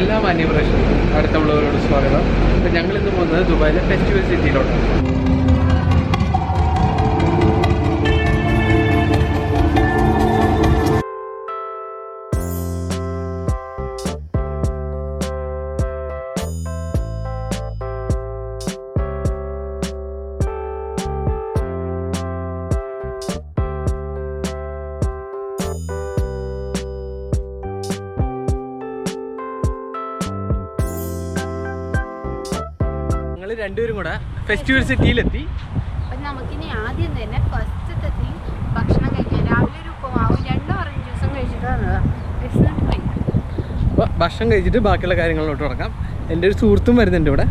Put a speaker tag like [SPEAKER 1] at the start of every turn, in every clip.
[SPEAKER 1] എല്ലാ മാന്യപ്രേക്ഷകർക്കും അടുത്തുള്ളവരോട് സ്വാഗതം. അപ്പം ഞങ്ങളിന്ന് പോകുന്നത് ദുബായിലെ ഫെസ്റ്റിവൽ സിറ്റിയിലോട്ടാണ്. രണ്ടുപേരും കൂടെ ഫെസ്റ്റിവൽ സിറ്റിയിലെത്തി.
[SPEAKER 2] അപ്പം നമുക്കിനി ആദ്യം തന്നെ ഫസ്റ്റത്തെ തീം ഭക്ഷണം കഴിക്കാൻ. രാവിലെ ഒരു ഉപ്പുമാവും 2 ഓറഞ്ച് ജ്യൂസും കഴിച്ചിട്ടാണ്
[SPEAKER 1] അപ്പോൾ ഭക്ഷണം കഴിച്ചിട്ട് ബാക്കിയുള്ള കാര്യങ്ങളിലോട്ട് തുടങ്ങാം. എൻ്റെ ഒരു സുഹൃത്തും വരുന്നുണ്ട് ഇവിടെ.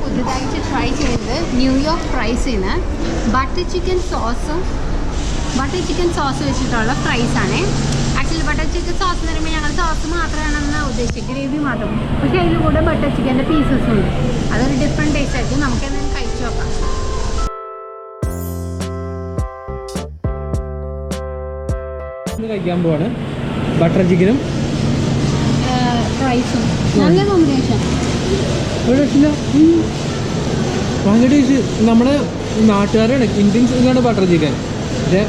[SPEAKER 1] പുതുതായിട്ട് ട്രൈ ചെയ്തത് ന്യൂയോർക്ക് ഫ്രൈസിന് ബട്ടർ ചിക്കൻ സോസ് വെച്ചിട്ടുള്ള ഫ്രൈസാണ്. ആക്ച്വലി ബട്ടർ ചിക്കൻ സോസ് എന്ന് പറയുമ്പോൾ ഞങ്ങൾ സോസ് മാത്രമാണെന്ന് ഉദ്ദേശിച്ചത്, ഗ്രേവി മാത്രം. പക്ഷേ അതിൽ കൂടെ ബട്ടർ ചിക്കൻ്റെ പീസസും ഉണ്ട്. അതൊരു ഡിഫറെൻറ്റ് ടേസ്റ്റ് ആയിരിക്കും. നമുക്കെന്തെങ്കിലും കഴിച്ചു നോക്കാം. കഴിക്കാൻ പോവാണ് ബട്ടർ ചിക്കനും
[SPEAKER 2] ഫ്രൈസും. നല്ല കോമ്പിനേഷൻ.
[SPEAKER 1] ഭയങ്കര ടേസ്റ്റ്. നമ്മുടെ നാട്ടുകാരാണ് ഇന്ത്യൻസിനാണ് ബട്ടർ ചിക്കൻ, പക്ഷേ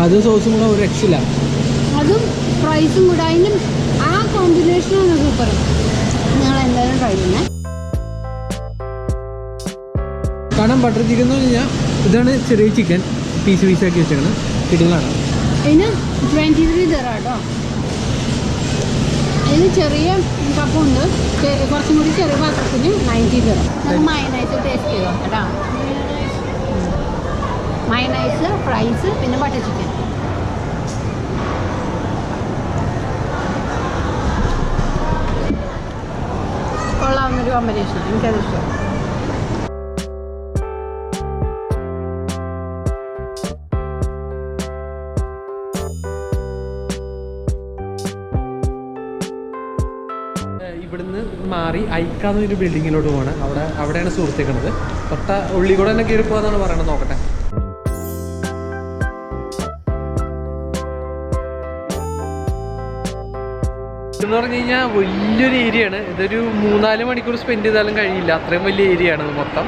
[SPEAKER 1] അത് സോസും കൂടെ ഒരു രക്ഷയില്ല.
[SPEAKER 2] അതും ഫ്രൈസും കൂടെ അതിന് ആ കോമ്പിനേഷനാണ് സൂപ്പർ. ഞങ്ങൾ എന്തായാലും ട്രൈ ചെയ്യുന്നത്.
[SPEAKER 1] കാരണം ബട്ടർ ചിക്കൻ എന്ന് പറഞ്ഞാൽ ഇതാണ് ചെറിയ ചിക്കൻ പീസാക്കി വെച്ചേക്കുന്നത്. കിടിലാണ്.
[SPEAKER 2] ഇതിന് 23 ദിർഹം കേട്ടോ. അതിന് ചെറിയ കപ്പുണ്ട്, കുറച്ചും കൂടി ചെറിയ പാത്രത്തിന് 90 ദിർഹം. നമുക്ക് മയനൈസ് ടേസ്റ്റ് ചെയ്തോ കേട്ടോ. മയനൈസ്, ഫ്രൈസ്, പിന്നെ ബട്ടർ ചിക്കൻ. കൊള്ളാവുന്നൊരു കോമ്പിനേഷനാണ്, എനിക്കത് ഇഷ്ടം.
[SPEAKER 1] ഇവിടുന്ന് മാറി ഐക്കാന്ന് ഒരു ബിൽഡിങ്ങിലോട്ട് പോകണം. അവിടെയാണ് സുഹൃത്തിക്കുന്നത്. തൊട്ട ഉള്ളി കൂടെ തന്നെ കയറി പോകാന്നാണ് പറയണത്. നോക്കട്ടെ. എന്ന് പറഞ്ഞു കഴിഞ്ഞാൽ വലിയൊരു ഏരിയ ആണ്. ഇതൊരു 3-4 മണിക്കൂർ സ്പെൻഡ് ചെയ്താലും കഴിയില്ല, അത്രയും വലിയ ഏരിയ ആണ് മൊത്തം.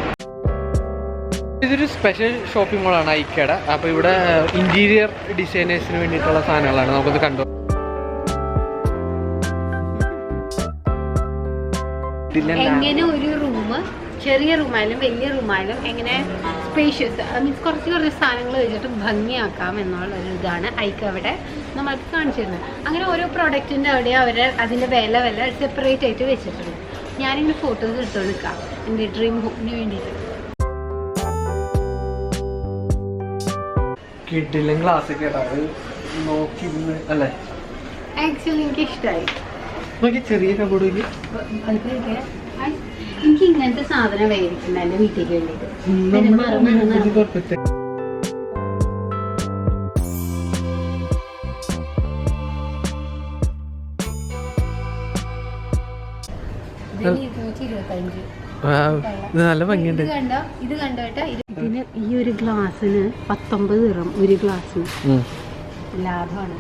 [SPEAKER 1] ഇതൊരു സ്പെഷ്യൽ ഷോപ്പിംഗ് മോളാണ് ഐക്കയുടെ. അപ്പോൾ ഇവിടെ ഇന്റീരിയർ ഡിസൈനേഴ്സിന് വേണ്ടിയിട്ടുള്ള സാധനങ്ങളാണ്. നമുക്കൊന്ന് കണ്ടു.
[SPEAKER 2] എങ്ങനെ ഒരു റൂം, ചെറിയ റൂമായാലും വലിയ റൂമായാലും എങ്ങനെ സ്പേഷ്യസ്, മീൻസ് കുറച്ച് സാധനങ്ങൾ വെച്ചിട്ട് ഭംഗിയാക്കാം എന്നുള്ളൊരു ഇതാണ് ഐക്ക അവിടെ നമ്മൾക്ക് കാണിച്ചു തരുന്നത്. അങ്ങനെ ഓരോ പ്രോഡക്റ്റിൻ്റെ അവിടെ അവർ അതിൻ്റെ വില സെപ്പറേറ്റ് ആയിട്ട് വെച്ചിട്ടുണ്ട്. ഞാനിങ്ങനെ ഫോട്ടോസ് എടുത്തോണ്ട് നിൽക്കാം എൻ്റെ ഡ്രീം ഹോമിന് വേണ്ടിയിട്ട്.
[SPEAKER 1] കിഡിലും ക്ലാസ്സിക് നോക്കി അല്ലേ.
[SPEAKER 2] ആക്ച്വലി എനിക്ക് ഇഷ്ടമായി.
[SPEAKER 1] ചെറിയ കബോർഡ്
[SPEAKER 2] എനിക്ക് ഇങ്ങനത്തെ സാധനം മേടിക്കുന്നത് എൻ്റെ വീട്ടിലേക്ക് വേണ്ടിയിട്ട്.
[SPEAKER 1] നല്ല ഭംഗിയുണ്ട്.
[SPEAKER 2] ഇത് കണ്ടോട്ടെ. ഇതിന് ഈ ഒരു ഗ്ലാസ്സിന് 19 ദിർഹം ഒരു ഗ്ലാസ്സിന്. ലാഭമാണ്.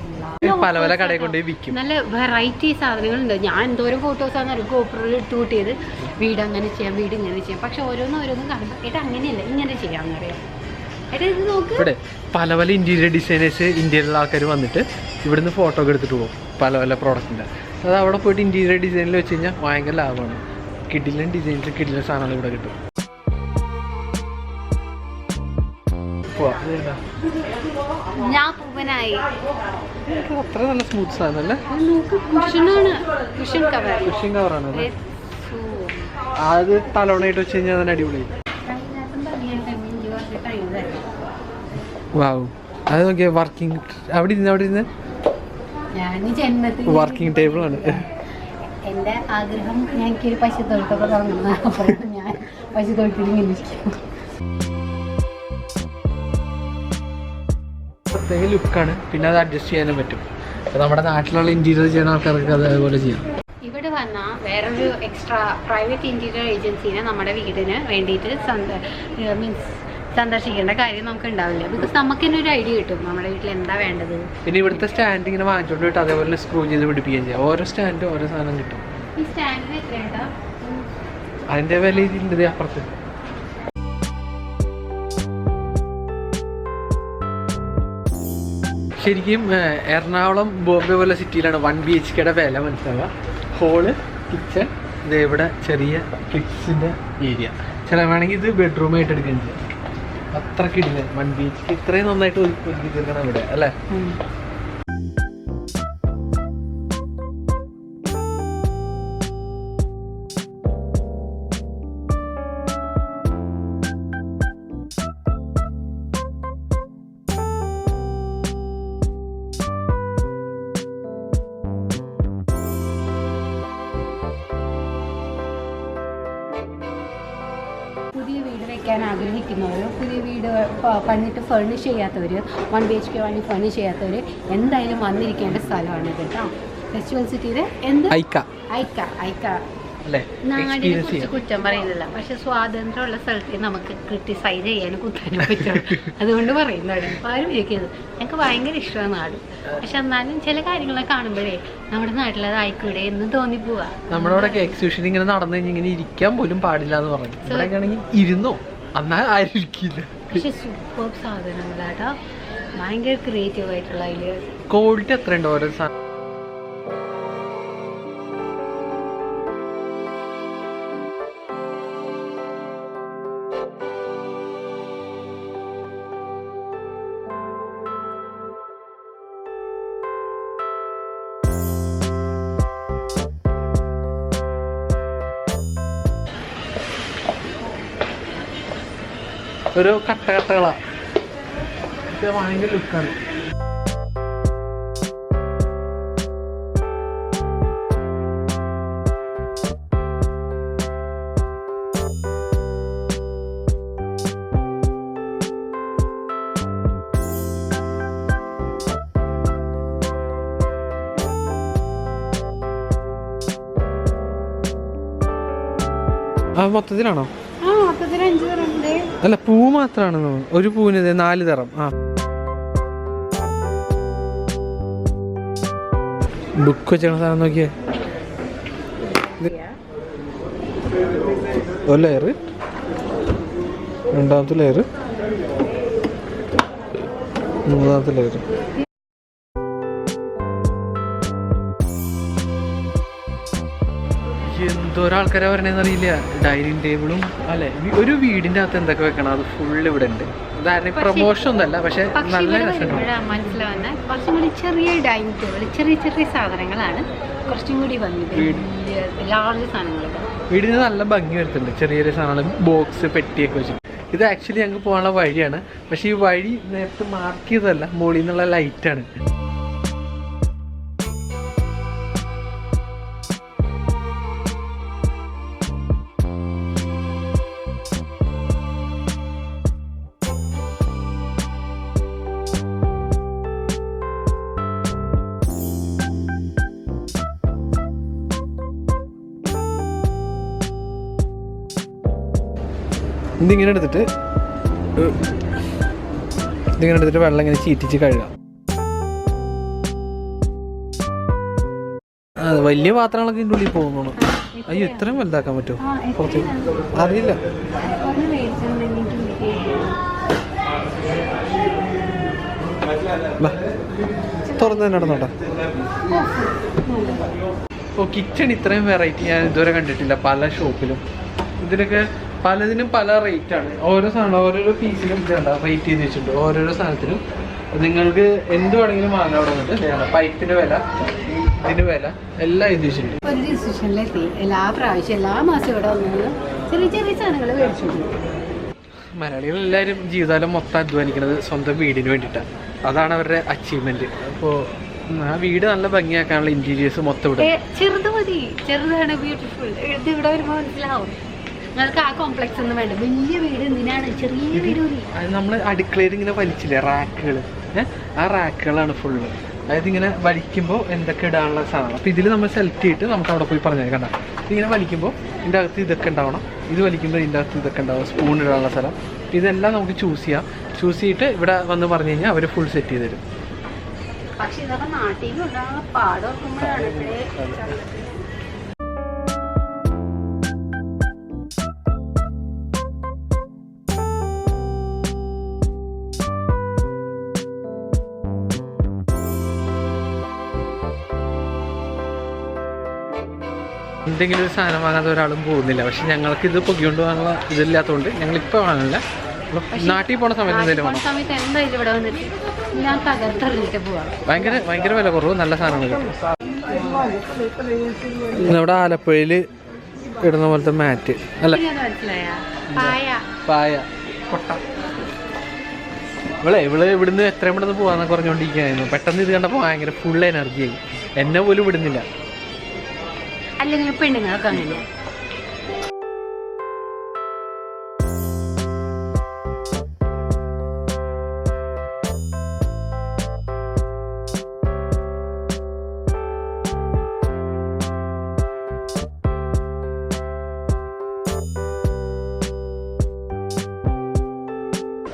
[SPEAKER 1] പല പല കടയിൽ കൊണ്ട് വിൽക്കും.
[SPEAKER 2] നല്ല വെറൈറ്റി സാധനങ്ങളുണ്ട്. ഞാൻ എന്തോരം ഫോട്ടോസാണ് ഗോപ്രോയിൽ എടുത്ത് കൂട്ടിയത്. വീട് അങ്ങനെ ചെയ്യാം, വീട് ഇങ്ങനെ ചെയ്യാം. പക്ഷെ ഓരോന്നും കാണുമ്പോൾ ഏട്ടാ അങ്ങനെയല്ല, ഇങ്ങനെ ചെയ്യാമെന്ന് അറിയാം. ഏട്ടാ ഇത് നോക്ക്.
[SPEAKER 1] ഇവിടെ പല പല ഇന്റീരിയർ ഡിസൈനേഴ്സ് ഇന്ത്യയിലുള്ള ആൾക്കാർ വന്നിട്ട് ഇവിടുന്ന് ഫോട്ടോ ഒക്കെ എടുത്തിട്ട് പോകും പല പല പ്രോഡക്റ്റിൻ്റെ. അത് അവിടെ പോയിട്ട് ഇന്റീരിയർ ഡിസൈനിൽ വെച്ച് കഴിഞ്ഞാൽ ഭയങ്കര ലാഭമാണ്. കിഡിലും ഡിസൈൻസ് കിഡിലും സാധനങ്ങൾ ഇവിടെ കിട്ടും.
[SPEAKER 2] ഞാൻ പൂവനായി.
[SPEAKER 1] അത്ര നല്ല സ്മൂത്ത് സാധനമല്ലേ?
[SPEAKER 2] കുഷൻ
[SPEAKER 1] കവറാണ്. അത് തലോണയായിട്ട് വെച്ച് കഴിഞ്ഞാൽ അതിന് അടിപൊളി. വാവ്, അത് നോക്കിയാ വർക്കിംഗ്. അവിടെ ഇരുന്ന് വർക്കിംഗ് ടേബിൾ ആണ്.
[SPEAKER 2] എന്റെ ആഗ്രഹം എനിക്കൊരു പശുത്തൊഴുത്തൊക്കെ തുടങ്ങുന്ന. അപ്പോഴാണ് ഞാൻ പശുത്തൊഴുത്തിൽ ഇങ്ങനെ ഇരിക്കും.
[SPEAKER 1] പ്രത്യേക ലുക്കാണ്. പിന്നെ അത് അഡ്ജസ്റ്റ് ചെയ്യാനും പറ്റും. അപ്പോൾ നമ്മുടെ നാട്ടിലുള്ള ഇന്റീരിയർ ചെയ്യുന്ന ആൾക്കാർക്ക് അതേപോലെ ചെയ്യാം.
[SPEAKER 2] ഇവിടെ വന്നാൽ വേറൊരു എക്സ്ട്രാ പ്രൈവറ്റ് ഇന്റീരിയർ ഏജൻസീനെ നമ്മുടെ വീടിന് വേണ്ടിയിട്ട് സന്ദർശിക്കേണ്ട കാര്യം നമുക്ക് ഉണ്ടാവില്ല. ബിക്കോസ് നമുക്ക് തന്നെ ഒരു ഐഡിയ കിട്ടും നമ്മുടെ വീട്ടിൽ എന്താ വേണ്ടത്.
[SPEAKER 1] പിന്നെ ഇവിടുത്തെ സ്റ്റാൻഡ് ഇങ്ങനെ വാങ്ങിച്ചോണ്ട് പോയിട്ട് അതേപോലെ സ്ക്രൂ ചെയ്ത് പിടിപ്പിക്കുകയും ചെയ്യാം. ഓരോ സ്റ്റാൻഡ് ഓരോ സാധനം കിട്ടും.
[SPEAKER 2] ഈ സ്റ്റാൻഡിന് എത്രയാ?
[SPEAKER 1] അതിന്റെ വില ഇതിൻ്റെ അപ്പുറത്ത്. ശരിക്കും എറണാകുളം ബോംബെ പോലെ സിറ്റിയിലാണ് 1 BHK വില മനസ്സിലാവുക. ഹോള്, കിച്ചൺ, ഇതേവിടെ ചെറിയ കിഡ്സിൻ്റെ ഏരിയ. ചില വേണമെങ്കിൽ ഇത് ബെഡ്റൂമായിട്ട് എടുക്കുകയും ചെയ്യാം. അത്രയ്ക്ക് ഇടില്ല 1 BHK. ഇത്രയും നന്നായിട്ട് ഒരുക്കി തീർക്കണം ഇവിടെ അല്ലേ?
[SPEAKER 2] പുതിയ വീട് വെക്കാൻ ആഗ്രഹിക്കുന്നവർ, പുതിയ വീട് പണിട്ട് ഫർണിഷ് ചെയ്യാത്തവർ, 1 BHK വാങ്ങി ഫർണിഷ് ചെയ്യാത്തവർ എന്തായാലും വന്നിരിക്കേണ്ട സ്ഥലമാണ് ഇത് കേട്ടോ. ഫെസ്റ്റിവൽ സിറ്റിയിൽ എന്ത് ഐക്ക നാടിനെ കുറിച്ച് കുറ്റം പറയുന്നില്ല. പക്ഷെ സ്വാതന്ത്ര്യമുള്ള സ്ഥലത്ത് നമുക്ക് ക്രിട്ടിസൈസ് ചെയ്യാനും കുത്താനും പറ്റും. അതുകൊണ്ട് പറയുന്നതാണ്. ആരും വിളിക്കുന്നത് ഞങ്ങൾക്ക് ഭയങ്കര ഇഷ്ടമാണ് നാട്. പക്ഷെ എന്നാലും ചില കാര്യങ്ങളൊക്കെ കാണുമ്പോഴേ നമ്മുടെ നാട്ടിലത് ആയിക്കൂടെ എന്ന് തോന്നിപ്പോവാ.
[SPEAKER 1] നമ്മുടെ ഇവിടെ എക്സിബിഷൻ ഇങ്ങനെ നടന്നു കഴിഞ്ഞാൽ ഇങ്ങനെ ഇരിക്കാൻ പോലും പാടില്ല എന്ന് പറഞ്ഞു. ഇവിടെയാണെങ്കിൽ ഇരുന്നോ എന്നാൽ ആരും ഇരിക്കില്ല.
[SPEAKER 2] പക്ഷെ സൂപ്പർ സാധനങ്ങളാട്ടോ. ഭയങ്കര ക്രിയേറ്റീവ് ആയിട്ടുള്ള ഐഡിയാസ്.
[SPEAKER 1] ക്വാളിറ്റി എത്രയുണ്ട് ഓരോ സാധനം. ഒരു കട്ടകളാണ്. ഭയങ്കര ലുക്കാണ്. മൊത്തത്തിലാണോ? അല്ല, പൂ മാത്രമാണ്. ഒരു പൂവിന് 4 തരം. ബുക്ക് വെച്ച സാധനം നോക്കിയേ. ഒരു ലെയർ, രണ്ടാമത്തെ ലെയർ, മൂന്നാമത്തെ ലെയർ. എന്തോരാൾക്കാരെ പറഞ്ഞതെന്ന് അറിയില്ല. ഡൈനിങ് ടേബിളും അല്ലെ, ഒരു വീടിന്റെ അകത്ത് എന്തൊക്കെ വെക്കണം അത് ഫുള്ള് ഇവിടെ ഉണ്ട്. ഉദാഹരണം പ്രൊമോഷൻ ഒന്നല്ല, പക്ഷെ നല്ല
[SPEAKER 2] മനസ്സിലാവുന്ന കുറച്ചും കൂടി ചെറിയ ഡൈനിങ് ടേബിൾ, ചെറിയ ചെറിയ സാധനങ്ങളാണ് കുറച്ചും കൂടി ലാർജ് സാധനങ്ങൾ.
[SPEAKER 1] വീടിന് നല്ല ഭംഗി വരുത്തുന്നുണ്ട്. ചെറിയ ചെറിയ സാധനങ്ങൾ, ബോക്സ്, പെട്ടിയൊക്കെ വെച്ചിട്ട്. ഇത് ആക്ച്വലി ഞങ്ങൾക്ക് പോകാനുള്ള വഴിയാണ്. പക്ഷെ ഈ വഴി നേരത്തെ മാർക്ക് ചെയ്തതല്ല, മുകളിൽ നിന്നുള്ള ലൈറ്റാണ്. ഇതിങ്ങനെ എടുത്തിട്ട് വെള്ളം ഇങ്ങനെ ചീറ്റിച്ച് കഴുകാം. വലിയ പാത്രങ്ങളൊക്കെ ഇതിൻ്റെ ഉള്ളിൽ പോകുന്നു. അയ്യോ ഇത്രയും വലുതാക്കാൻ പറ്റുമോ? പുറത്തേക്ക് അറിയില്ല. തുറന്നു തന്നെ നടന്നോട്ടെ. ഓ കിച്ചൺ ഇത്രയും വെറൈറ്റി ഞാൻ ഇതുവരെ കണ്ടിട്ടില്ല പല ഷോപ്പിലും. ഇതിനൊക്കെ പലതിനും പല റേറ്റാണ്. ഓരോ സാധനം ഓരോരോ പീസിനും ഇതുണ്ട് റേറ്റ് ചെയ്ത് വെച്ചിട്ടുണ്ട്. ഓരോരോ സാധനത്തിനും നിങ്ങൾക്ക് എന്ത് വേണമെങ്കിലും വാങ്ങാൻ അവിടെ വന്നിട്ട് പൈപ്പിന് വില, ഇതിന് വില എല്ലാം എഴുതി വെച്ചിട്ടുണ്ട്.
[SPEAKER 2] ഒരു ഡിസിഷനിലെത്തി എല്ലാ പ്രാവശ്യം എല്ലാ മാസം ഇവിടെ വന്നത് ചെറിയ ചെറിയ സാധനങ്ങൾ മേടിച്ചിട്ടുണ്ട്.
[SPEAKER 1] മലയാളികൾ എല്ലാവരും ജീവിതകാലം മൊത്തം അധ്വാനിക്കുന്നത് സ്വന്തം വീടിന് വേണ്ടിയിട്ടാണ്. അതാണ് അവരുടെ അച്ചീവ്മെന്റ്. അപ്പോൾ ആ വീട് നല്ല ഭംഗിയാക്കാനുള്ള ഇന്റീരിയേഴ്സ് മൊത്തം ഇവിടെ.
[SPEAKER 2] ചെറുത് മതി, ചെറുതാണ് ബ്യൂട്ടിഫുൾ. ഇത് ഇവിടെ വരുമ്പോൾ മനസ്സിലാവും. നിങ്ങൾക്ക് ആ കോംപ്ലക്സ് ഒന്നും വേണ്ട. വലിയ വീട് എന്തിനാണ്? ചെറിയ വീട് മതി.
[SPEAKER 1] അത് നമ്മൾ അടുക്കളയിൽ ഇങ്ങനെ വലിച്ചില്ലേ റാക്കുകൾ, ആ റാക്കുകളാണ് ഫുള്ള്. അതായത് ഇങ്ങനെ വലിക്കുമ്പോൾ എന്തൊക്കെ ഇടാനുള്ള സാധനം. അപ്പോൾ ഇതിൽ നമ്മൾ സെലക്ട് ചെയ്തിട്ട് നമുക്ക് അവിടെ പോയി പറഞ്ഞാൽ കണ്ട ഇതിങ്ങനെ വലിക്കുമ്പോൾ ഇതിൻ്റെ അകത്ത് ഇതൊക്കെ ഉണ്ടാവണം, ഇത് വലിക്കുമ്പോൾ ഇതിൻ്റെ അകത്ത് ഇതൊക്കെ ഉണ്ടാവും, സ്പൂൺ ഇടാനുള്ള സ്ഥലം. ഇതെല്ലാം നമുക്ക് ചൂസ് ചെയ്യാം. ചൂസ് ചെയ്തിട്ട് ഇവിടെ വന്ന് പറഞ്ഞു കഴിഞ്ഞാൽ അവർ ഫുൾ സെറ്റ് ചെയ്ത് തരും.
[SPEAKER 2] പക്ഷെ ഇതൊക്കെ നാട്ടിലുള്ള പാടോക്കുമ്പോഴാണ്
[SPEAKER 1] എന്തെങ്കിലും ഒരു സാധനം വാങ്ങാതെ ഒരാളും പോകുന്നില്ല. പക്ഷെ ഞങ്ങൾക്ക് ഇത് പൊക്കിക്കൊണ്ട് പോകാനുള്ള ഇതില്ലാത്തതുകൊണ്ട് ഞങ്ങളിപ്പോൾ വാങ്ങില്ല. നാട്ടിൽ പോണ സമയത്ത് എന്തെങ്കിലും വേണം. ഭയങ്കര വില കുറവ്, നല്ല സാധനങ്ങൾ കിട്ടും. നമ്മുടെ ആലപ്പുഴയിൽ ഇടുന്ന പോലത്തെ മാറ്റ് അല്ല, പായ കൊട്ട. ഇവള് ഇവിടുന്ന് എത്രയും പെട്ടെന്ന് പോകാന്നൊക്കെ പറഞ്ഞുകൊണ്ടിരിക്കുകയായിരുന്നു. പെട്ടെന്ന് ഇത് കണ്ടപ്പോൾ ഭയങ്കര ഫുൾ എനർജിയായി. എന്നെ പോലും വിടുന്നില്ല.
[SPEAKER 2] അല്ലെങ്കിൽ പെണ്ണുങ്ങളൊക്കെ അങ്ങനെ.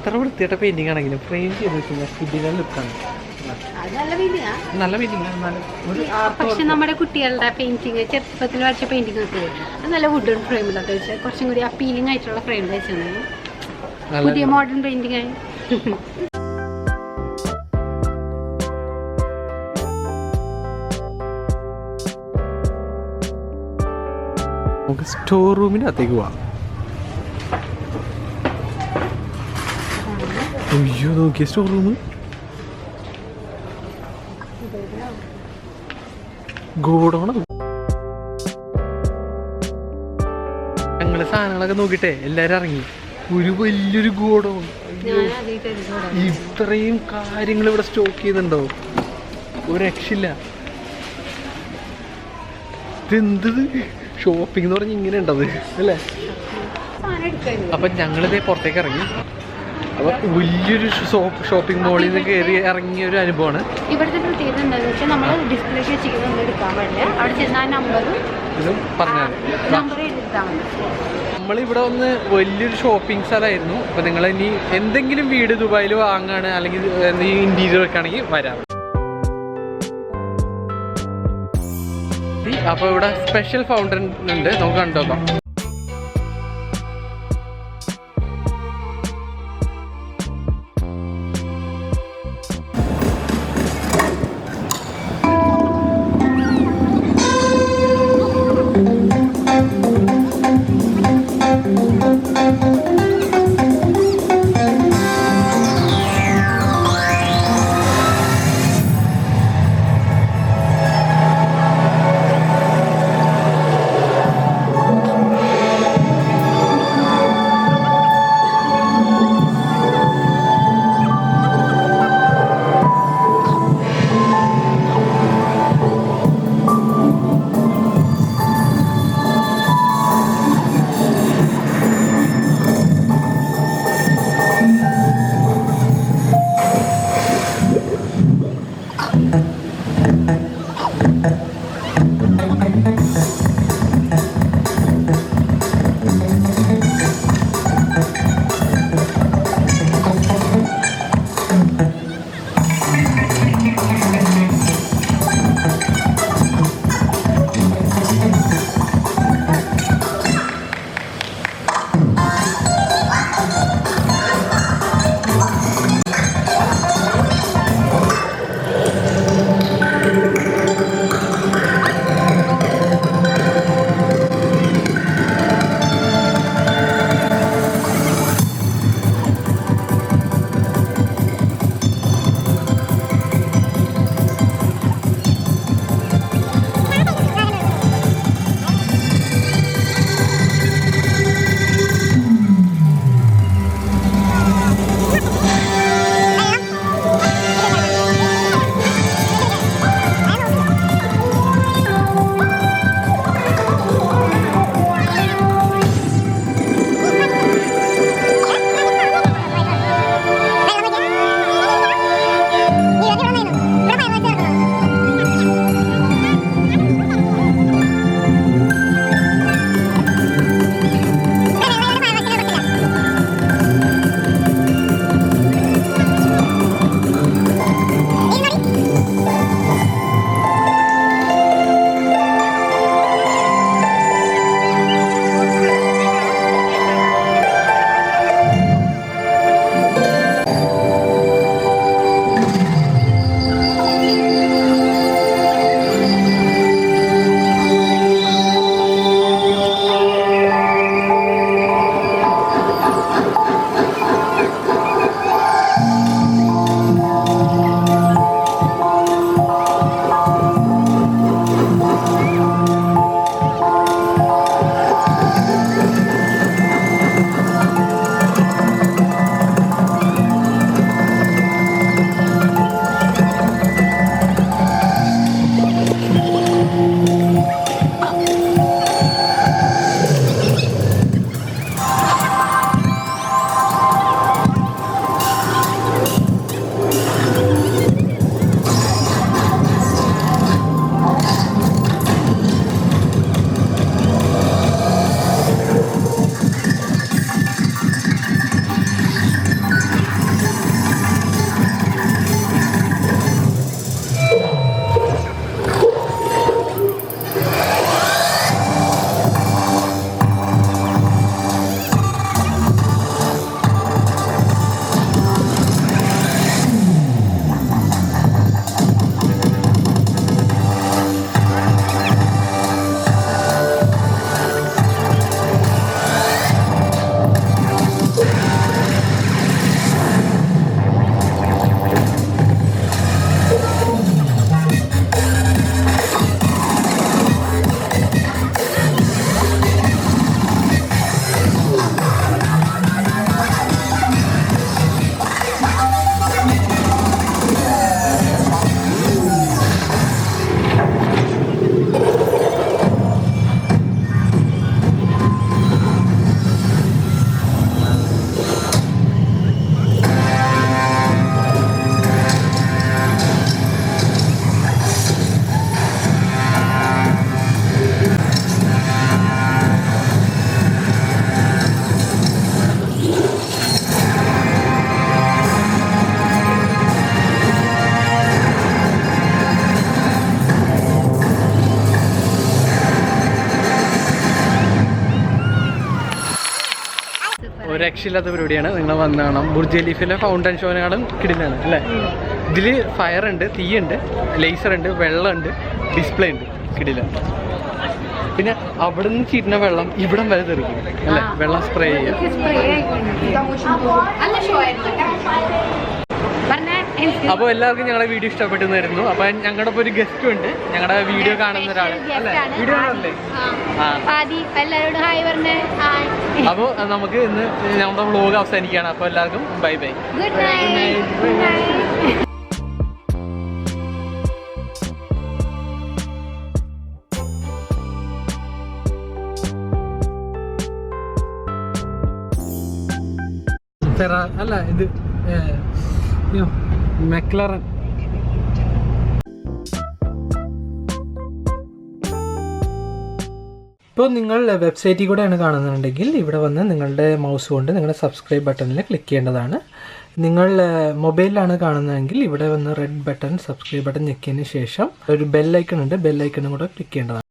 [SPEAKER 1] എത്ര വൃത്തിയായിട്ട പെയിന്റിംഗ് ആണെങ്കിലും ഫ്രെയിം ചെയ്ത് വെച്ചാൽ കിഡിലെ ലുക്കാണ്. നല്ല പെയിന്റിംഗ്.
[SPEAKER 2] പക്ഷെ നമ്മുടെ കുട്ടികളുടെ പെയിന്റിങ് ചെറുപ്പത്തിൽ വരച്ച പെയിന്റിംഗ് ഒക്കെ അത് നല്ല വുഡൻ ഫ്രെയിമിലൊക്കെ വെച്ചാൽ കുറച്ചും കൂടി അപ്പീലിംഗ് ആയിട്ടുള്ള ഫ്രെയിം വെച്ചാൽ പുതിയ മോഡേൺ പെയിന്റിംഗ് ആയി.
[SPEAKER 1] നമുക്ക് സ്റ്റോർ റൂമിനകത്തേക്ക് പോവാം. അയ്യോ നോക്കിയ സ്റ്റോർ റൂം ഗോഡൗണ്. ഞങ്ങള് സാധനങ്ങളൊക്കെ നോക്കിട്ടെ എല്ലാരും ഇറങ്ങി. ഒരു വലിയൊരു ഗോഡൗൺ. ഇത്രയും കാര്യങ്ങൾ ഇവിടെ സ്റ്റോക്ക് ചെയ്തിട്ടുണ്ടോ? ഒരു രക്ഷയില്ല. ഇതെന്തത് ഷോപ്പിംഗ് എന്ന് പറഞ്ഞാൽ ഇങ്ങനെ ഉണ്ടത് അല്ലേ? അപ്പൊ ഞങ്ങളിതേ പുറത്തേക്ക് ഇറങ്ങി. അപ്പോൾ വലിയൊരു ഷോപ്പിംഗ് മോളിൽ നിന്ന് കയറി ഇറങ്ങിയ ഒരു അനുഭവമാണ്.
[SPEAKER 2] ഇവിടുത്തെ പ്രത്യേകത എന്താണെന്ന് വെച്ചാൽ നമ്മൾ ഡിസ്പ്ലേക്ക് വെച്ചിരിക്കുന്നത് എടുക്കാൻ പാടില്ല. അവിടെ ചെന്നാൽ നമ്പറും
[SPEAKER 1] ഇതും പറഞ്ഞാൽ നമ്മളിവിടെ വന്ന് വലിയൊരു ഷോപ്പിംഗ് സ്ഥലമായിരുന്നു. അപ്പോൾ നിങ്ങൾ ഇനി എന്തെങ്കിലും വീട് ദുബായിൽ വാങ്ങുകയാണ് അല്ലെങ്കിൽ എന്തെങ്കിലും ഇൻറ്റീരിയർ വെക്കുകയാണെങ്കിൽ വരാം. അപ്പോൾ ഇവിടെ സ്പെഷ്യൽ ഫൗണ്ടൻ ഉണ്ട്, നമുക്ക് കണ്ടോക്കാം. ഒരു രക്ഷയില്ലാത്ത പരിപാടിയാണ്. നിങ്ങൾ വന്ന് കാണാം. ബുർജ് ഖലീഫിലെ ഫൗണ്ടൻ ഷോനെക്കാളും കിടിലാണ് അല്ലേ. ഇതിൽ ഫയർ ഉണ്ട്, തീയുണ്ട്, ലേസർ ഉണ്ട്, വെള്ളമുണ്ട്, ഡിസ്പ്ലേ ഉണ്ട്. കിടില. പിന്നെ അവിടെ നിന്ന് ചീറ്റുന്ന വെള്ളം ഇവിടം വരെ തെറിക്കും അല്ലേ. വെള്ളം സ്പ്രേ ചെയ്യാം. അപ്പോൾ എല്ലാവർക്കും ഞങ്ങളുടെ വീഡിയോ ഇഷ്ടപ്പെട്ടെന്ന് വരുന്നു. അപ്പോൾ ഞങ്ങളുടെ ഇപ്പോൾ ഒരു ഗസ്റ്റും ഉണ്ട്, ഞങ്ങളുടെ വീഡിയോ കാണുന്ന ഒരാൾ. വീഡിയോ കാണാറില്ലേ? അപ്പോൾ നമുക്ക് ഇന്ന് ഞങ്ങളുടെ വ്ലോഗ് അവസാനിക്കുകയാണ്. അപ്പോൾ എല്ലാവർക്കും ബൈ ബൈ.
[SPEAKER 2] Good night.
[SPEAKER 1] അല്ല ഇത് മെക്ലറൻ. ഇപ്പോൾ നിങ്ങൾ വെബ്സൈറ്റിൽ കൂടെയാണ് കാണുന്നുണ്ടെങ്കിൽ ഇവിടെ വന്ന് നിങ്ങളുടെ മൗസ് കൊണ്ട് നിങ്ങളുടെ സബ്സ്ക്രൈബ് ബട്ടണിൽ ക്ലിക്ക് ചെയ്യേണ്ടതാണ്. നിങ്ങൾ മൊബൈലിലാണ് കാണുന്നതെങ്കിൽ ഇവിടെ വന്ന് റെഡ് ബട്ടൺ സബ്സ്ക്രൈബ് ബട്ടൺ ഞെക്കിയതിന് ശേഷം ഒരു ബെല്ലൈക്കൺ ഉണ്ട്, ബെല്ലൈക്കണും കൂടെ ക്ലിക്ക് ചെയ്യേണ്ടതാണ്.